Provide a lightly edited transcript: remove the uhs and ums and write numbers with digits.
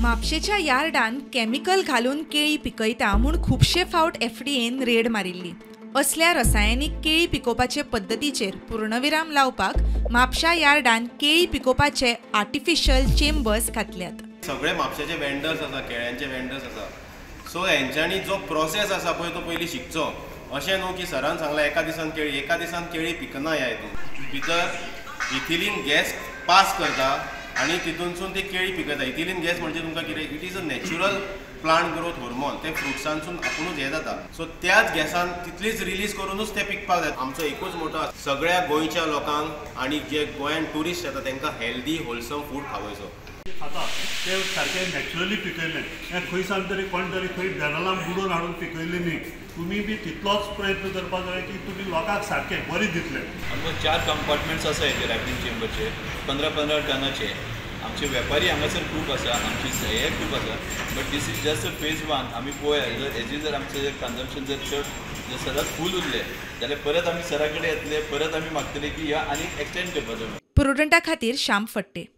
म्हापशेच्या यार्डान chemical घालून केळी पिकयता म्हूण खुबशे फावट एफडीएन रेड मारिल्ली। असल्या रसायनीक केळी पिकोवपाचे पद्दतीचेर पूर्णविराम लावपाक म्हापशा यार्डान केळी पिकोवपाचे आर्टिफिशियल चेंबर्स घातल्यात। सगळे म्हापशेचे वेंडर्स आसा, केळ्यांचे वेंडर्स आसा, सो हेंच्यांनी जो प्रोसेस आसा पळय तो पयलीं शिकचो। अशें न्हू की सरान सांगलां एका दिसान केळी पिकना ह्या हितून भितर इथिलीन गॅस पास करता आनी तितूनसून ती केळी पिकयता। इथिलीन गॅस म्हणजे तुमकां कितें, it is a natural plant growth hormone, ते फ्रुट्सांसून आपुणूच हें जाता। सो त्याच गॅसान तितलीच रिलीज करूनच ते पिकपाक जाय। आमचो एकूच मोटो सगळ्या गोंयच्या लोकांक आनी जे गोंयान टुरिस्ट येता तांकां हेल्दी होलसम फूड खावयचो। खाता ते सारकें नॅचरली पिकयलें, हें खंय सावन तरी कोण तरी खंय बेरलां बुडोवन हाडून पिकयलें न्ही। तुमी बी तितलोच प्रयत्न करपाक जाय की तुमी लोकांक सारकें बरें दितलें। आमकां 4 कंपार्टमेंट्स आसा हेचे रॅपिंग चेंबरचे 15-15 टनाचे। आमचे वेपारी हांगासर खूब आसा, आमची हे खूब आसा, but this is just a phase 1। आमी पळोवया जर हेजी जर आमचें जर कन्जम्पशन जर चड जर सदांच फूल उरलें जाल्यार परत आमी सरा कडेन येतले, परत आमी मागतले की ह्या आनी एक्सटेंड करपाचो। प्रुडंटा खातीर श्याम फडते।